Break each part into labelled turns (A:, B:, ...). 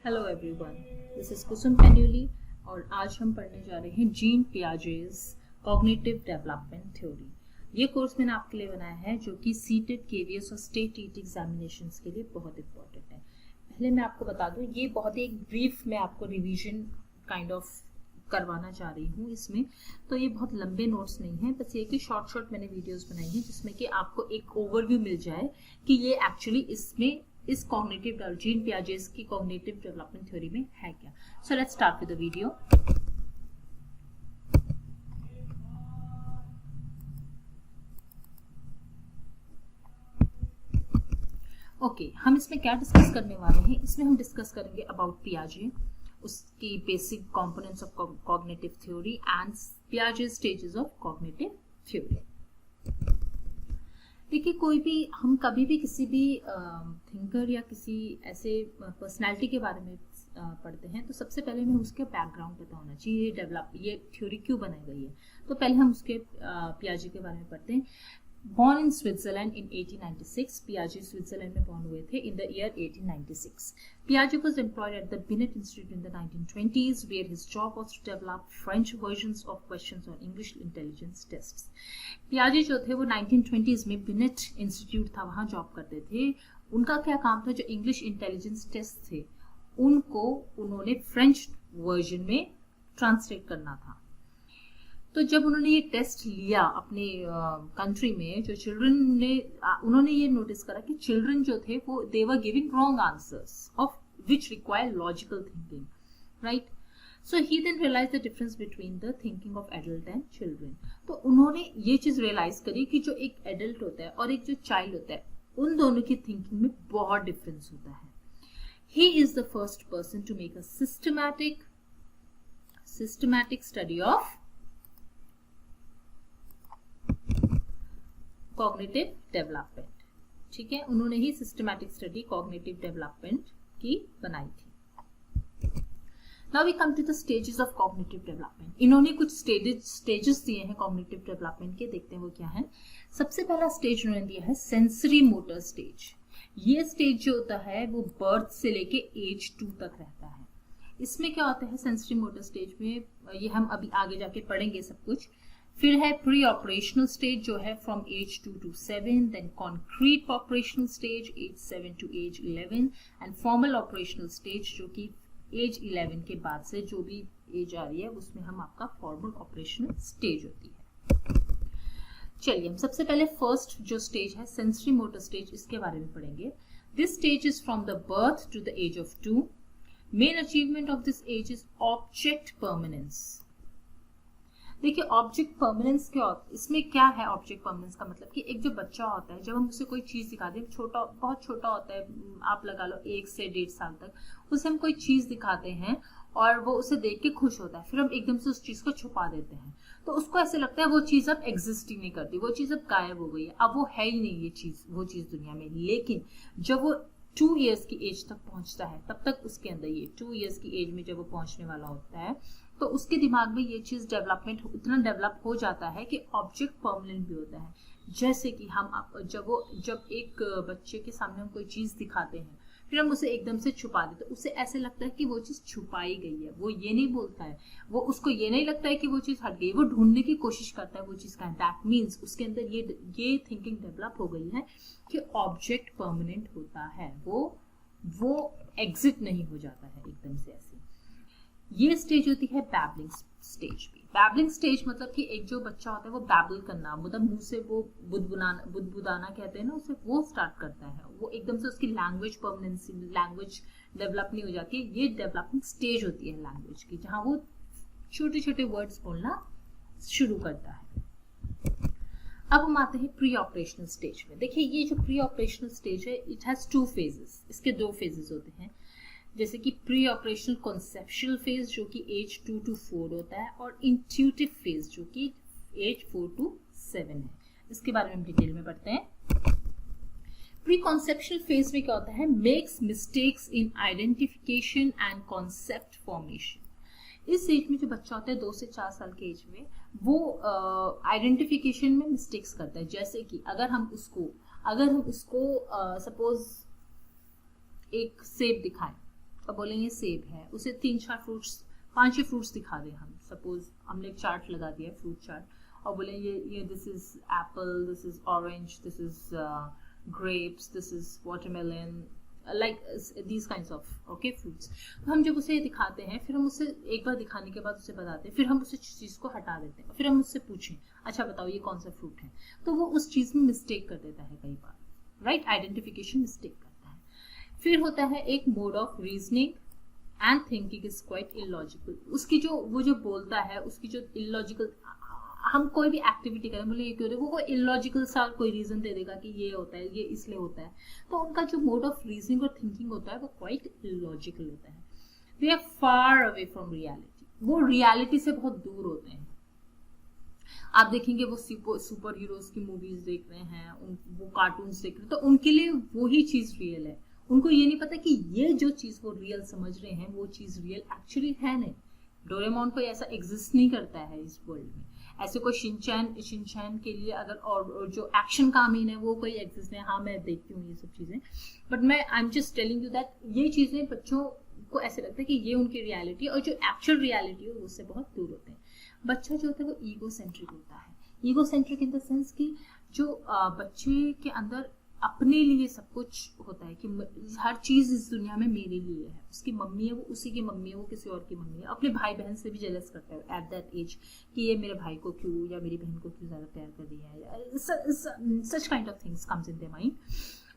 A: Hello everyone, this is कुसुम पेन्यूली और आज हम पढ़ने जा रहे हैं gene Piaget's cognitive development theory. ये कोर्स मैंने आपके लिए बनाया है जो कि सीटेट, केवीएस और स्टेट टीट एग्जामिनेशंस के लिए बहुत इंपॉर्टेंट है। पहले मैं आपको बता दूं, ये बहुत ही एक ब्रीफ में आपको रिवीजन काइंड ऑफ करवाना चाह रही हूँ इसमें। तो ये बहुत लंबे नोट्स नहीं है, बस ये कि शॉर्ट मैंने वीडियोस बनाई हैं जिसमें कि आपको एक ओवरव्यू मिल जाए कि ये एक्चुअली इसमें इस कॉग्निटिव जीन पियाजेस की कॉग्निटिव डेवलपमेंट थ्योरी में है क्या। So let's start with the video. Okay, हम इसमें क्या डिस्कस करने वाले हैं? इसमें हम डिस्कस करेंगे अबाउट पियाजे, उसकी basic components of cognitive theory and पियाजे स्टेजेस ऑफ कॉग्निटिव थ्योरी। देखिए, कोई भी हम कभी भी किसी भी थिंकर या किसी ऐसे पर्सनालिटी के बारे में पढ़ते हैं तो सबसे पहले हमें उसके बैकग्राउंड पता होना चाहिए, ये थ्योरी क्यों बनाई गई है। तो पहले हम उसके पियाजे के बारे में पढ़ते हैं। Born in Switzerland in 1896, Piaget Switzerland में born हुए थे in the year 1896. Piaget was employed at the Binet Institute in the 1920s, where his job was to develop French versions of questions on English intelligence tests. Piaget जो थे वो 1920s में Binet Institute था, वहाँ job करते थे। उनका क्या काम था? जो इंग्लिश इंटेलिजेंस टेस्ट थे उनको उन्होंने फ्रेंच वर्जन में ट्रांसलेट करना था। तो जब उन्होंने ये टेस्ट लिया अपने कंट्री में, जो चिल्ड्रन ने उन्होंने ये नोटिस करा कि चिल्ड्रन जो थे वो they were giving wrong answers of which require logical thinking, right. So he then realize the difference between the thinking of adult and children. तो उन्होंने ये चीज रियलाइज करी कि जो एक एडल्ट होता है और एक जो चाइल्ड होता है उन दोनों की थिंकिंग में बहुत डिफरेंस होता है। He is the first person to make a systematic study of cognitive development. ठीक है, उन्होंने ही सिस्टमैटिक स्टडी कॉग्निटिव डेवलपमेंट की बनाई थी। Now we come to the stages of cognitive development. इन्होंने कुछ स्टेजेस दिए हैं कॉग्निटिव डेवलपमेंट के, देखते हैं वो क्या है। सबसे पहला स्टेज उन्होंने दिया है सेंसरी मोटर स्टेज। ये स्टेज जो होता है वो बर्थ से लेके एज 2 तक रहता है। इसमें क्या होता है सेंसरी मोटर स्टेज में, ये हम अभी आगे जाके पढ़ेंगे सब कुछ। फिर है प्री ऑपरेशनल स्टेज जो है from age 2 to 7, then concrete operational stage age 7 to age 11 and formal operational stage जो कि एज 11 के बाद से जो भी एज आ रही है उसमें हम आपका फॉर्मल ऑपरेशनल स्टेज होती है। चलिए, हम सबसे पहले फर्स्ट जो स्टेज है सेंसरी मोटर स्टेज, इसके बारे में पढ़ेंगे। This stage is from the birth to the age of 2। Main achievement of this age is object permanence. देखिए, ऑब्जेक्ट परमानेंस क्या होता है, इसमें क्या है ऑब्जेक्ट परमानेंस का मतलब कि एक जो बच्चा होता है जब हम उसे कोई चीज दिखाते हैं, बहुत छोटा होता है, आप लगा लो 1 से 1.5 साल तक, उसे हम कोई चीज दिखाते हैं और वो उसे देख के खुश होता है, फिर हम एकदम से उस चीज को छुपा देते हैं तो उसको ऐसे लगता है वो चीज अब एग्जिस्ट ही नहीं करती, वो चीज अब गायब हो गई है, अब वो है ही नहीं ये चीज, वो चीज दुनिया में। लेकिन जब वो 2 इयर्स की एज तक पहुंचता है तब तक उसके अंदर ये 2 इयर्स की एज में जब वो पहुंचने वाला होता है तो उसके दिमाग में ये चीज डेवलपमेंट इतना डेवलप हो जाता है कि ऑब्जेक्ट परमानेंट भी होता है। जैसे कि हम जब एक बच्चे के सामने हम कोई चीज दिखाते हैं फिर हम उसे एकदम से छुपा देते, तो उसे ऐसे लगता है कि वो चीज छुपाई गई है, वो ये नहीं बोलता है, वो उसको ये नहीं लगता है कि वो चीज हट गई, वो ढूंढने की कोशिश करता है वो चीज का। दैट मीन्स उसके अंदर ये थिंकिंग डेवलप हो गई है कि ऑब्जेक्ट परमानेंट होता है, वो एग्जिट नहीं हो जाता है एकदम से ऐसे। ये स्टेज होती है बैबलिंग स्टेज भी। बैबलिंग स्टेज मतलब कि एक जो बच्चा होता है वो बैबल करना, मतलब मुंह से वो बुदबुदाना कहते हैं ना उसे, वो स्टार्ट करता है, वो एकदम से उसकी लैंग्वेज परमानेंसी, लैंग्वेज डेवलप नहीं हो जाती है। ये डेवलपिंग स्टेज होती है लैंग्वेज की, जहां वो छोटे छोटे वर्ड्स बोलना शुरू करता है। अब हम आते हैं प्री ऑपरेशनल स्टेज में। देखिए, ये जो प्री ऑपरेशनल स्टेज है इट हैज 2 फेजेस, इसके 2 फेजेस होते हैं। जैसे कि प्री ऑपरेशनल कॉन्सेप्चुअल फेज जो कि एज 2 to 4 होता है और इंट्यूटिव फेज जो कि एज 4 to 7 है। इसके बारे में हम डिटेल में पढ़ते हैं। प्री कॉन्सेप्चुअल फेज में क्या होता है, makes mistakes in identification and concept formation. इस एज में जो बच्चा होता है 2 से 4 साल के एज में, वो आइडेंटिफिकेशन में मिस्टेक्स करता है। जैसे कि अगर हम उसको सपोज एक सेब दिखाएं अब बोलेंगे सेब है, उसे 3-4 फ्रूट्स, 5-6 फ्रूट्स दिखा दें हम, सपोज हमने एक चार्ट लगा दिया, फ्रूट चार्ट, और बोले ये this is Apple, this is orange, this is grapes, this is watermelon, like these kinds of okay fruits. तो हम जब उसे दिखाते हैं, फिर हम उसे एक बार दिखाने के बाद उसे बताते हैं, फिर हम उस चीज़ को हटा देते हैं, फिर हम उससे पूछें अच्छा बताओ ये कौन सा फ्रूट है, तो वो उस चीज़ में मिस्टेक कर देता है कई बार, राइट, आइडेंटिफिकेशन मिस्टेक करता है। फिर होता है एक mode of reasoning and thinking is quite illogical. उसकी जो वो जो बोलता है, उसकी जो इलॉजिकल, हम कोई भी एक्टिविटी करें, बोले ये क्यों, वो कोई इलॉजिकल सा कोई रीजन दे देगा कि ये होता है, ये इसलिए होता है, तो उनका जो मोड ऑफ रीजनिंग और थिंकिंग होता है वो क्वाइट इलॉजिकल होता है। They are far away from reality, वो रियलिटी से बहुत दूर होते हैं। आप देखेंगे वो सुपर हीरोज की मूवीज देख रहे हैं, वो कार्टून्स देख रहे हैं, तो उनके लिए वही चीज रियल है। उनको ये नहीं पता कि ये जो चीज वो रियल समझ रहे हैं वो चीज रियल एक्चुअली है नहीं। डोरेमोन कोई ऐसा एग्जिस्ट नहीं करता है इस वर्ल्ड में, ऐसे कोई शिनचैन के लिए अगर और जो एक्शन का मीन है वो कोई एग्जिस्ट नहीं। हाँ मैं देखती हूँ ये सब चीजें, बट मैं I am just telling you that ये चीजें बच्चों को ऐसे लगता है कि ये उनकी रियलिटी, और जो एक्चुअल रियलिटी है उससे बहुत दूर होते हैं। बच्चा जो होता है वो ईगो सेंट्रिक होता है। Ego centric in the sense कि जो बच्चे के अंदर अपने लिए सब कुछ होता है कि हर चीज इस दुनिया में मेरे लिए है, उसकी मम्मी है वो उसी की मम्मी है, वो किसी और की मम्मी है। अपने भाई बहन से भी जेलस करता है एट दैट एज कि ये मेरे भाई को क्यों या मेरी बहन को क्यों ज्यादा प्यार कर रही है, such kind of things comes in their mind.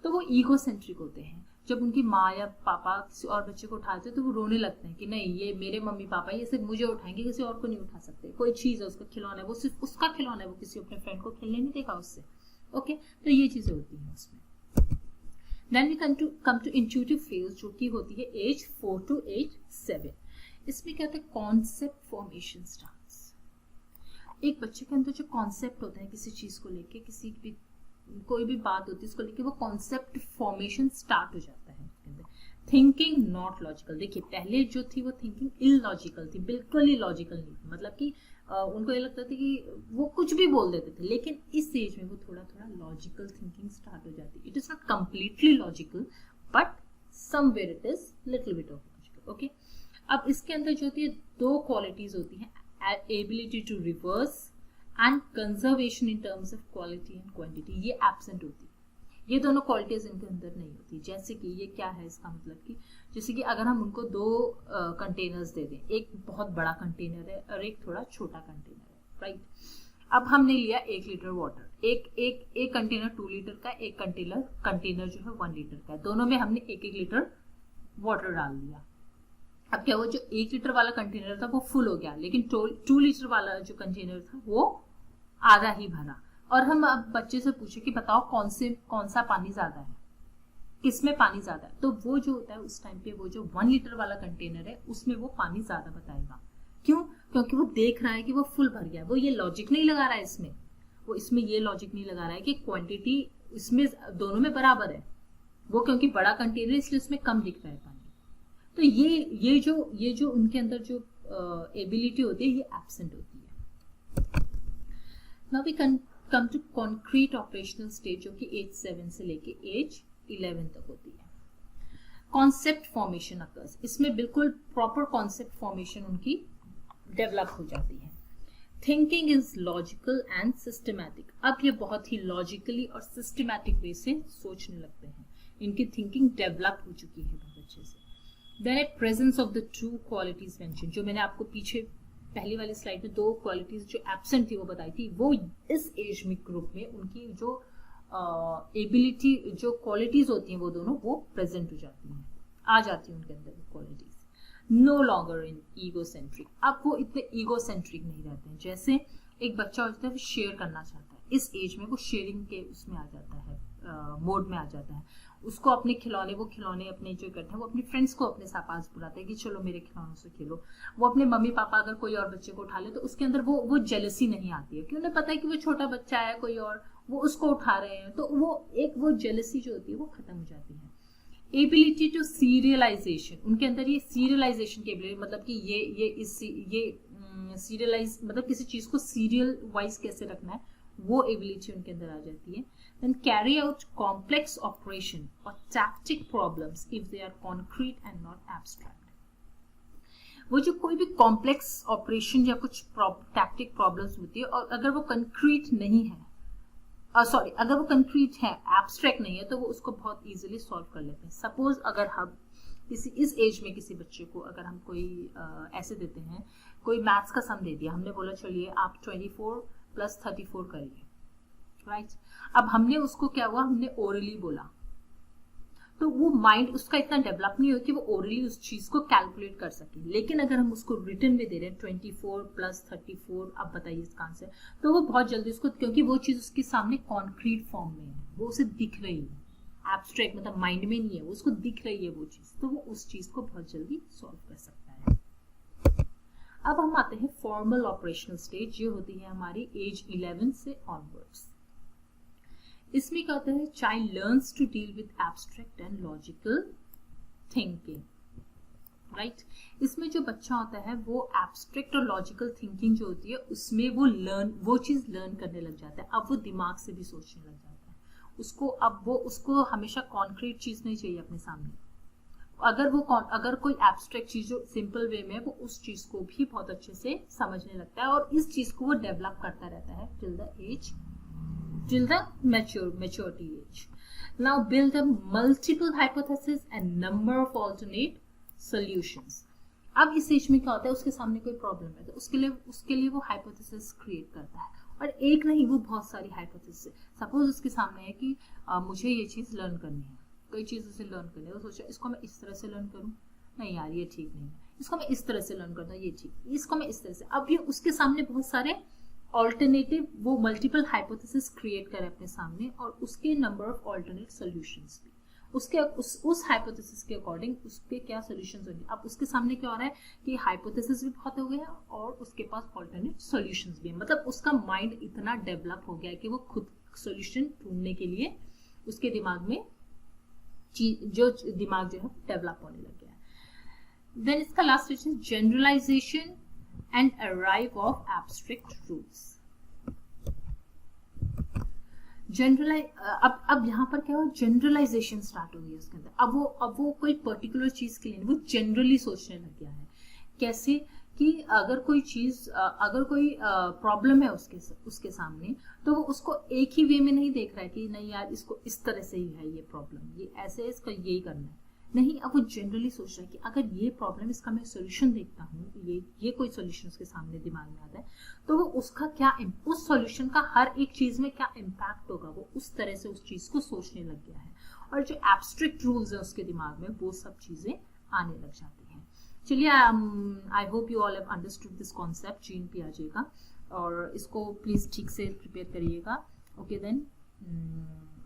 A: तो वो ईगो सेंट्रिक होते हैं। जब उनकी माँ या पापा किसी और बच्चे को उठाते हैं तो वो रोने लगते हैं कि नहीं ये मेरे मम्मी पापा, ये सिर्फ मुझे उठाएंगे, किसी और को नहीं उठा सकते। कोई चीज है उसका खिलौना है, वो सिर्फ उसका खिलौना है, वो किसी अपने फ्रेंड को खेलने नहीं देगा उससे। ओके, तो ये चीजें होती हैं उसमें। Then we come to intuitive phase जो कि होती है एज 4 to age 7। इसमें क्या होता है, कॉन्सेप्ट फॉर्मेशन स्टार्ट्स। एक बच्चे के अंदर जो कॉन्सेप्ट होता है किसी चीज को लेके, किसी भी कोई भी बात होती है उसको लेके, वो कॉन्सेप्ट फॉर्मेशन स्टार्ट हो जाता है उसके अंदर। Thinking not logical. देखिए पहले जो थी वो थिंकिंग इलॉजिकल थी, बिल्कुल ही लॉजिकल नहीं थी, मतलब कि उनको ये लगता था कि वो कुछ भी बोल देते थे। लेकिन इस एज में वो थोड़ा थोड़ा लॉजिकल थिंकिंग स्टार्ट हो जाती है। It is not completely logical but somewhere it is little bit of logical. Okay, अब इसके अंदर जो होती है दो क्वालिटीज होती हैं, ability to reverse and conservation in terms of quality and quantity. ये एब्सेंट होती है, ये दोनों क्वालिटीज इनके अंदर नहीं होती। जैसे कि ये क्या है, इसका मतलब कि जैसे कि अगर हम उनको दो कंटेनर्स दे दें, एक बहुत बड़ा कंटेनर है और एक थोड़ा छोटा कंटेनर है, राइट। अब हमने लिया 1 लीटर वाटर, एक कंटेनर 2 लीटर का, एक कंटेनर जो है 1 लीटर का है। दोनों में हमने 1-1 लीटर वाटर डाल दिया। अब क्या, वो जो 1 लीटर वाला कंटेनर था वो फुल हो गया, लेकिन 2 लीटर वाला जो कंटेनर था वो आधा ही भरा। और हम अब बच्चे से पूछे कि बताओ कौन सा पानी ज्यादा है, किसमें पानी ज्यादा है, तो वो जो होता है उस टाइम पे वो जो 1 लीटर वाला कंटेनर है उसमें वो पानी ज्यादा बताएगा। क्यों? क्योंकि वो देख रहा है कि वो फुल भर गया। वो ये लॉजिक नहीं लगा रहा है इसमें, वो इसमें ये लॉजिक नहीं लगा रहा है कि क्वांटिटी इसमें दोनों में बराबर है। वो क्योंकि बड़ा कंटेनर इसलिए उसमें कम दिख रहा है पानी। तो ये जो उनके अंदर जो एबिलिटी होती है ये एब्सेंट होती है। Now we come to concrete operational stage जो कि एज 7 से लेके एज 11 तक होती है। कॉन्सेप्ट फॉर्मेशन अकर्स, इसमें बिल्कुल प्रॉपर कॉन्सेप्ट फॉर्मेशन उनकी डेवलप हो जाती है। Thinking is logical and systematic. अब ये बहुत ही लॉजिकली और सिस्टमैटिक वे से सोचने लगते हैं, इनकी थिंकिंग डेवलप हो चुकी है बहुत अच्छे से। Then a presence of the true qualities mention, जो मैंने आपको पीछे पहली वाली स्लाइड में 2 क्वालिटीज जो एब्सेंट थी वो बताई थी, वो इस एज में ग्रुप में उनकी जो एबिलिटी जो क्वालिटीज होती हैं वो दोनों वो प्रेजेंट हो जाती हैं, आ जाती है उनके अंदर वो qualities. No longer in egocentric, अब वो इतने ईगोसेंट्रिक नहीं रहते हैं। जैसे एक बच्चा होता है वो शेयर करना चाहता है, इस एज में वो शेयरिंग के उसमें आ जाता है, मोड में आ जाता है। उसको अपने खिलौने अपने जो इकट्ठे हैं वो अपने फ्रेंड्स को अपने साथ पास बुलाता है कि चलो मेरे खिलौनों से खेलो। वो अपने मम्मी पापा अगर कोई और बच्चे को उठा ले तो उसके अंदर वो जेलसी नहीं आती है, क्योंकि उन्हें पता है कि वो छोटा बच्चा है कोई और, वो उसको उठा रहे हैं, तो वो जेलसी जो होती है वो खत्म हो जाती है। एबिलिटी टू सीरियलाइजेशन, उनके अंदर ये सीरियलाइजेशन की एबिलिटी, मतलब कि ये सीरियलाइज मतलब किसी चीज को सीरियल वाइज कैसे रखना है वो एबिलिटी उनके अंदर आ जाती है। Then carry out complex operation और tactic problems if they are concrete and not abstract. वो जो कोई भी कॉम्प्लेक्स ऑपरेशन या कुछ टैक्टिक प्रॉब्लम्स होती है और अगर वो कंक्रीट नहीं है, अगर वो कंक्रीट है, एब्स्ट्रैक्ट नहीं है, तो वो उसको बहुत इजीली सॉल्व कर लेते हैं। सपोज अगर हम इस एज में किसी बच्चे को अगर हम कोई ऐसे देते हैं, कोई मैथ्स का सम दे दिया, हमने बोला चलिए आप 24 + 34 करिए, राइट। अब हमने उसको क्या हुआ, हमने ओरली बोला, तो वो माइंड उसका इतना डेवलप नहीं हो कि वो ओरली उस चीज को कैलकुलेट कर सके। लेकिन अगर हम उसको रिटन में दे रहे हैं 24 + 34, अब बताइए इसका आंसर, तो वो बहुत जल्दी उसको, क्योंकि वो चीज उसके सामने कॉन्क्रीट फॉर्म में है, वो उसे दिख रही है, एब्स्ट्रैक्ट मतलब माइंड में नहीं है, वो उसको दिख रही है वो चीज, तो वो उस चीज को बहुत जल्दी सॉल्व कर सकता है। अब हम आते हैं फॉर्मल ऑपरेशनल स्टेज, ये होती है हमारी एज 11 से ऑनवर्ड्स। इसमें क्या होता है, child learns to deal with abstract and logical thinking, right. इसमें जो बच्चा होता है वो एब्स्ट्रैक्ट और लॉजिकल थिंकिंग जो होती है उसमें वो चीज लर्न करने लग जाता है। अब वो दिमाग से भी सोचने लग जाता है, उसको हमेशा कॉन्क्रीट चीज नहीं चाहिए अपने सामने। अगर कोई एब्स्ट्रैक्ट चीज जो सिंपल वे में है, वो उस चीज को भी बहुत अच्छे से समझने लगता है और इस चीज को वो डेवलप करता रहता है till the maturity age. Now build a multiple hypothesis and number of alternate solutions. अब इस एज में क्या होता है, उसके सामने कोई प्रॉब्लम है तो उसके लिए वो हाइपोथेसिस क्रिएट करता है, और एक नहीं वो बहुत सारी हाइपोथेसिस। सपोज उसके सामने है कि मुझे ये चीज लर्न करनी है, कोई चीज उसे लर्न करनी है, वो सोचा इसको मैं इस तरह से लर्न करूं, नहीं यार ये ठीक नहीं है, इसको मैं इस तरह से लर्न करता हूँ, ये ठीक, इसको मैं इस तरह से। अब ये उसके सामने बहुत सारे ऑल्टरनेटिव, वो मल्टीपल हाइपोथेसिस क्रिएट करे अपने सामने, और उसके नंबर ऑफ ऑल्टरनेट सॉल्यूशंस भी उसके उस हाइपोथेसिस के अकॉर्डिंग उसके क्या सॉल्यूशंस होंगे। अब उसके सामने क्या हो रहा है कि हाइपोथेसिस भी बहुत हो गया और उसके पास ऑल्टरनेट सॉल्यूशंस भी है, मतलब उसका माइंड इतना डेवलप हो गया है कि वो खुद सॉल्यूशन ढूंढने के लिए उसके दिमाग में दिमाग जो है डेवलप होने लग गया है। देन इसका लास्ट स्टेज है generalisation and arrive of abstract rules. अब यहाँ पर क्या हो, जनरलाइजेशन स्टार्ट हो गई उसके अंदर। अब वो कोई पर्टिकुलर चीज के लिए वो जनरली सोचने लग गया है। कैसे कि अगर कोई प्रॉब्लम है उसके सामने, तो वो उसको एक ही वे में नहीं देख रहा है कि नहीं यार इसको इस तरह से ही है ये प्रॉब्लम, ये ऐसे इसका यही करना है, नहीं। अब वो जनरली सोच रहा है कि अगर ये प्रॉब्लम, इसका मैं सॉल्यूशन देखता हूँ, ये कोई सॉल्यूशन उसके सामने दिमाग में आता है, तो वो उसका क्या, उस सॉल्यूशन का हर एक चीज में क्या इम्पैक्ट होगा, वो उस तरह से उस चीज को सोचने लग गया है। और जो एब्स्ट्रैक्ट रूल्स है उसके दिमाग में, वो सब चीजें आने लग जाती हैं। चलिए, I hope you all have understood this concept Jean पियाजे का, और इसको प्लीज ठीक से प्रिपेयर करिएगा। Okay then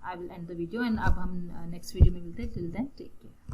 A: I will end the video, and अब हम नेक्स्ट वीडियो में मिलते हैं। Till then take care.